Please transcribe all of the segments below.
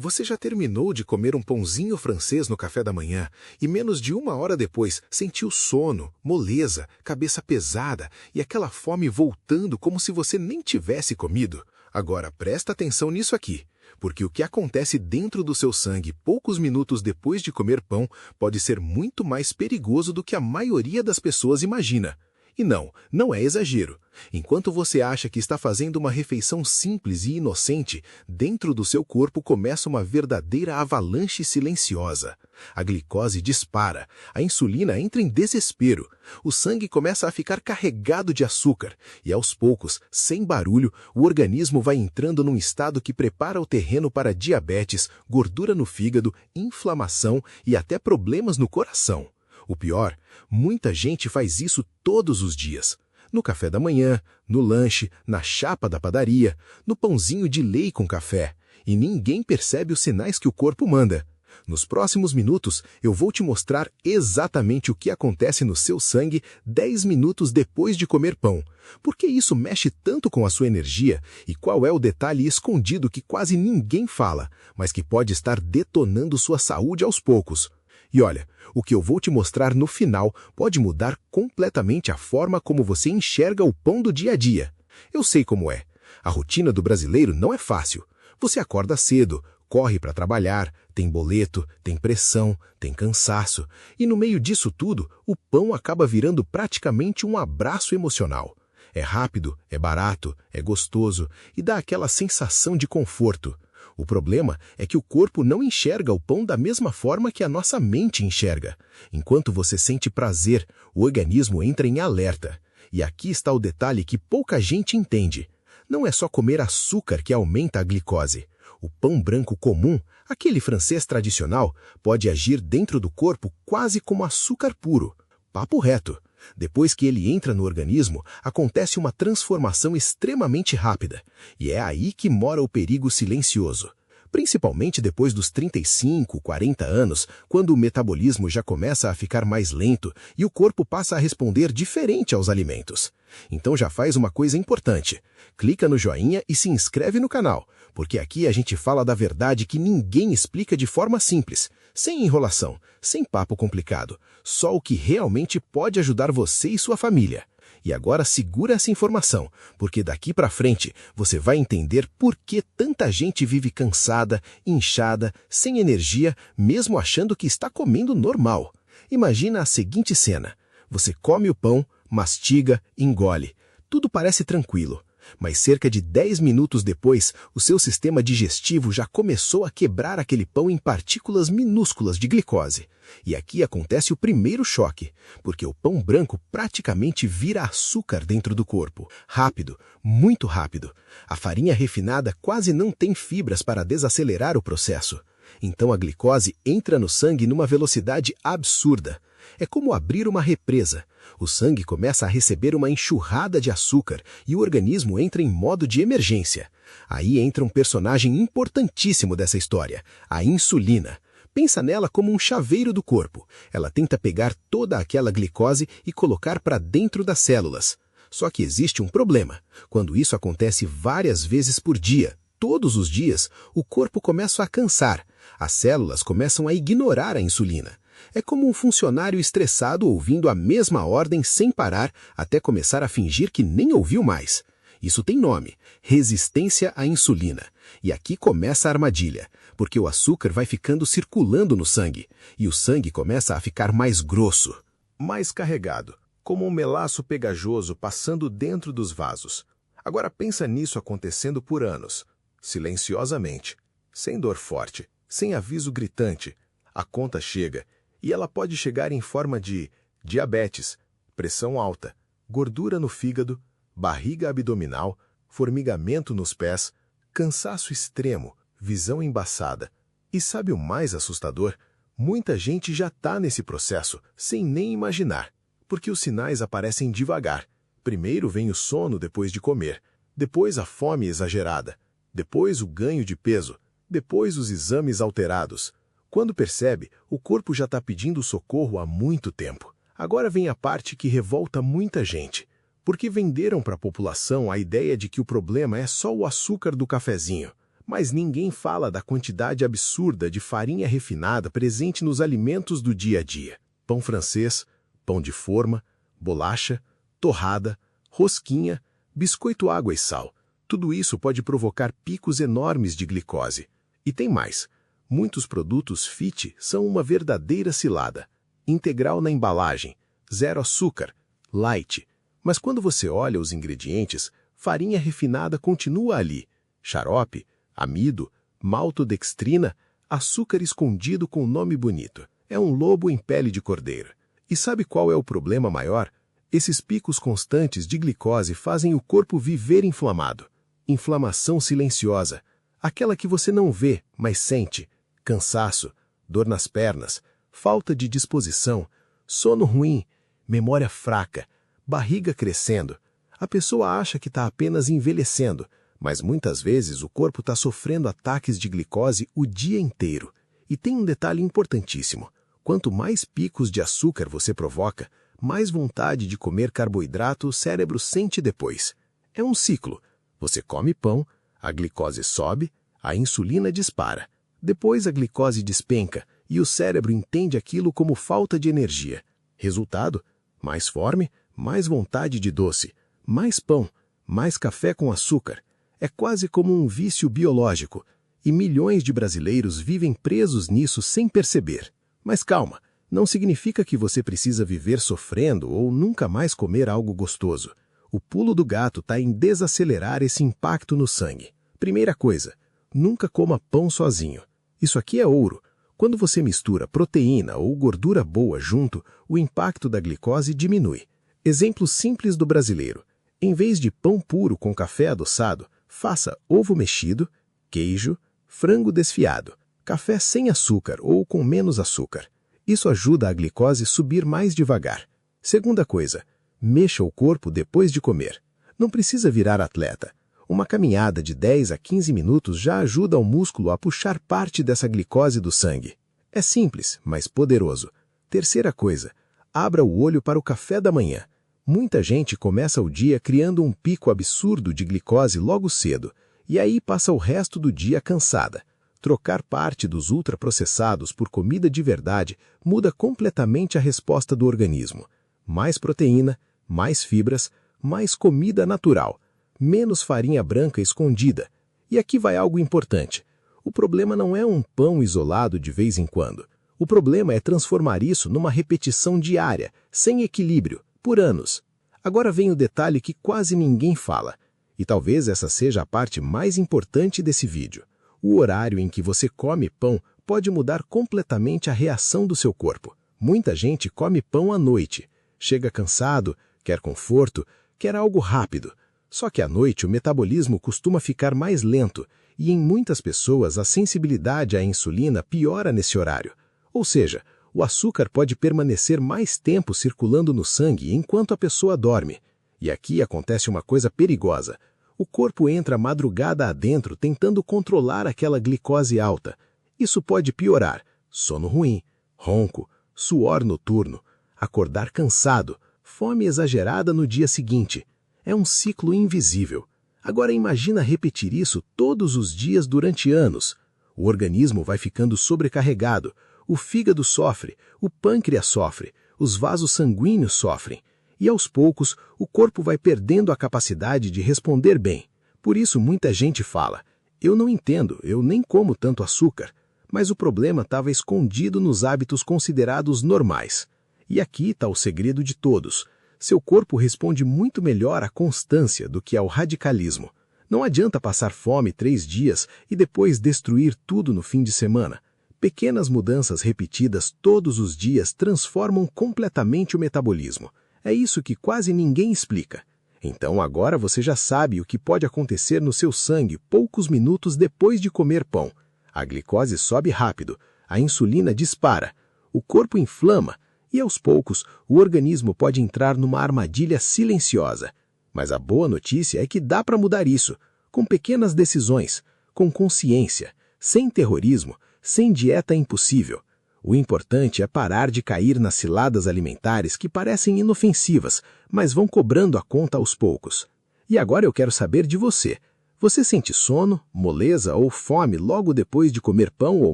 Você já terminou de comer um pãozinho francês no café da manhã e menos de uma hora depois sentiu sono, moleza, cabeça pesada e aquela fome voltando como se você nem tivesse comido? Agora presta atenção nisso aqui, porque o que acontece dentro do seu sangue poucos minutos depois de comer pão pode ser muito mais perigoso do que a maioria das pessoas imagina. E não é exagero. Enquanto você acha que está fazendo uma refeição simples e inocente, dentro do seu corpo começa uma verdadeira avalanche silenciosa. A glicose dispara, a insulina entra em desespero, o sangue começa a ficar carregado de açúcar e, aos poucos, sem barulho, o organismo vai entrando num estado que prepara o terreno para diabetes, gordura no fígado, inflamação e até problemas no coração. O pior, muita gente faz isso todos os dias. No café da manhã, no lanche, na chapa da padaria, no pãozinho de lei com café. E ninguém percebe os sinais que o corpo manda. Nos próximos minutos, eu vou te mostrar exatamente o que acontece no seu sangue 10 minutos depois de comer pão. Por que isso mexe tanto com a sua energia e qual é o detalhe escondido que quase ninguém fala, mas que pode estar detonando sua saúde aos poucos. E olha, o que eu vou te mostrar no final pode mudar completamente a forma como você enxerga o pão do dia a dia. Eu sei como é. A rotina do brasileiro não é fácil. Você acorda cedo, corre para trabalhar, tem boleto, tem pressão, tem cansaço. E no meio disso tudo, o pão acaba virando praticamente um abraço emocional. É rápido, é barato, é gostoso e dá aquela sensação de conforto. O problema é que o corpo não enxerga o pão da mesma forma que a nossa mente enxerga. Enquanto você sente prazer, o organismo entra em alerta. E aqui está o detalhe que pouca gente entende. Não é só comer açúcar que aumenta a glicose. O pão branco comum, aquele francês tradicional, pode agir dentro do corpo quase como açúcar puro. Papo reto. Depois que ele entra no organismo, acontece uma transformação extremamente rápida. E é aí que mora o perigo silencioso. Principalmente depois dos 35, 40 anos, quando o metabolismo já começa a ficar mais lento e o corpo passa a responder diferente aos alimentos. Então já faz uma coisa importante. Clica no joinha e se inscreve no canal, porque aqui a gente fala da verdade que ninguém explica de forma simples, sem enrolação, sem papo complicado, só o que realmente pode ajudar você e sua família. E agora segura essa informação, porque daqui para frente você vai entender por que tanta gente vive cansada, inchada, sem energia, mesmo achando que está comendo normal. Imagina a seguinte cena. Você come o pão, mastiga, engole. Tudo parece tranquilo. Mas cerca de 10 minutos depois, o seu sistema digestivo já começou a quebrar aquele pão em partículas minúsculas de glicose. E aqui acontece o primeiro choque, porque o pão branco praticamente vira açúcar dentro do corpo. Rápido, muito rápido. A farinha refinada quase não tem fibras para desacelerar o processo. Então a glicose entra no sangue numa velocidade absurda. É como abrir uma represa. O sangue começa a receber uma enxurrada de açúcar e o organismo entra em modo de emergência. Aí entra um personagem importantíssimo dessa história, a insulina. Pensa nela como um chaveiro do corpo. Ela tenta pegar toda aquela glicose e colocar para dentro das células. Só que existe um problema. Quando isso acontece várias vezes por dia, todos os dias, o corpo começa a cansar. As células começam a ignorar a insulina. É como um funcionário estressado ouvindo a mesma ordem sem parar até começar a fingir que nem ouviu mais. Isso tem nome, resistência à insulina. E aqui começa a armadilha, porque o açúcar vai ficando circulando no sangue, e o sangue começa a ficar mais grosso, mais carregado, como um melaço pegajoso passando dentro dos vasos. Agora pensa nisso acontecendo por anos, silenciosamente, sem dor forte, sem aviso gritante. A conta chega, e ela pode chegar em forma de diabetes, pressão alta, gordura no fígado, barriga abdominal, formigamento nos pés, cansaço extremo, visão embaçada. E sabe o mais assustador? Muita gente já está nesse processo, sem nem imaginar, porque os sinais aparecem devagar. Primeiro vem o sono depois de comer, depois a fome exagerada, depois o ganho de peso, depois os exames alterados. Quando percebe, o corpo já está pedindo socorro há muito tempo. Agora vem a parte que revolta muita gente, porque venderam para a população a ideia de que o problema é só o açúcar do cafezinho. Mas ninguém fala da quantidade absurda de farinha refinada presente nos alimentos do dia a dia. Pão francês, pão de forma, bolacha, torrada, rosquinha, biscoito água e sal. Tudo isso pode provocar picos enormes de glicose. E tem mais. Muitos produtos fit são uma verdadeira cilada. Integral na embalagem, zero açúcar, light. Mas quando você olha os ingredientes, farinha refinada continua ali. Xarope, amido, maltodextrina, açúcar escondido com nome bonito. É um lobo em pele de cordeiro. E sabe qual é o problema maior? Esses picos constantes de glicose fazem o corpo viver inflamado. Inflamação silenciosa, aquela que você não vê, mas sente. Cansaço, dor nas pernas, falta de disposição, sono ruim, memória fraca, barriga crescendo. A pessoa acha que está apenas envelhecendo, mas muitas vezes o corpo está sofrendo ataques de glicose o dia inteiro. E tem um detalhe importantíssimo. Quanto mais picos de açúcar você provoca, mais vontade de comer carboidrato o cérebro sente depois. É um ciclo. Você come pão, a glicose sobe, a insulina dispara. Depois a glicose despenca e o cérebro entende aquilo como falta de energia. Resultado? Mais fome, mais vontade de doce, mais pão, mais café com açúcar. É quase como um vício biológico. E milhões de brasileiros vivem presos nisso sem perceber. Mas calma, não significa que você precisa viver sofrendo ou nunca mais comer algo gostoso. O pulo do gato está em desacelerar esse impacto no sangue. Primeira coisa, nunca coma pão sozinho. Isso aqui é ouro. Quando você mistura proteína ou gordura boa junto, o impacto da glicose diminui. Exemplo simples do brasileiro. Em vez de pão puro com café adoçado, faça ovo mexido, queijo, frango desfiado, café sem açúcar ou com menos açúcar. Isso ajuda a glicose subir mais devagar. Segunda coisa, mexa o corpo depois de comer. Não precisa virar atleta. Uma caminhada de 10 a 15 minutos já ajuda o músculo a puxar parte dessa glicose do sangue. É simples, mas poderoso. Terceira coisa, abra o olho para o café da manhã. Muita gente começa o dia criando um pico absurdo de glicose logo cedo, e aí passa o resto do dia cansada. Trocar parte dos ultraprocessados por comida de verdade muda completamente a resposta do organismo. Mais proteína, mais fibras, mais comida natural, menos farinha branca escondida. E aqui vai algo importante. O problema não é um pão isolado de vez em quando. O problema é transformar isso numa repetição diária, sem equilíbrio, por anos. Agora vem o detalhe que quase ninguém fala. E talvez essa seja a parte mais importante desse vídeo. O horário em que você come pão pode mudar completamente a reação do seu corpo. Muita gente come pão à noite. Chega cansado, quer conforto, quer algo rápido. Só que à noite o metabolismo costuma ficar mais lento e em muitas pessoas a sensibilidade à insulina piora nesse horário. Ou seja, o açúcar pode permanecer mais tempo circulando no sangue enquanto a pessoa dorme. E aqui acontece uma coisa perigosa. O corpo entra madrugada adentro tentando controlar aquela glicose alta. Isso pode piorar. Sono ruim, ronco, suor noturno, acordar cansado, fome exagerada no dia seguinte. É um ciclo invisível. Agora imagina repetir isso todos os dias durante anos. O organismo vai ficando sobrecarregado, o fígado sofre, o pâncreas sofre, os vasos sanguíneos sofrem. E aos poucos, o corpo vai perdendo a capacidade de responder bem. Por isso muita gente fala, eu não entendo, eu nem como tanto açúcar. Mas o problema estava escondido nos hábitos considerados normais. E aqui está o segredo de todos. Seu corpo responde muito melhor à constância do que ao radicalismo. Não adianta passar fome 3 dias e depois destruir tudo no fim de semana. Pequenas mudanças repetidas todos os dias transformam completamente o metabolismo. É isso que quase ninguém explica. Então agora você já sabe o que pode acontecer no seu sangue poucos minutos depois de comer pão. A glicose sobe rápido, a insulina dispara, o corpo inflama e aos poucos o organismo pode entrar numa armadilha silenciosa. Mas a boa notícia é que dá para mudar isso, com pequenas decisões, com consciência, sem terrorismo, sem dieta impossível. O importante é parar de cair nas ciladas alimentares que parecem inofensivas, mas vão cobrando a conta aos poucos. E agora eu quero saber de você. Você sente sono, moleza ou fome logo depois de comer pão ou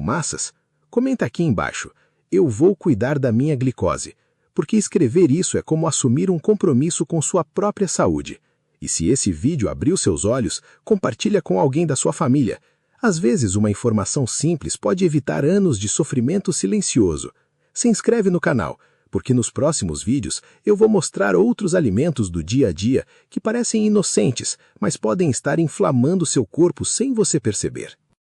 massas? Comenta aqui embaixo. Eu vou cuidar da minha glicose, porque escrever isso é como assumir um compromisso com sua própria saúde. E se esse vídeo abriu seus olhos, compartilha com alguém da sua família. Às vezes, uma informação simples pode evitar anos de sofrimento silencioso. Se inscreve no canal, porque nos próximos vídeos eu vou mostrar outros alimentos do dia a dia que parecem inocentes, mas podem estar inflamando seu corpo sem você perceber.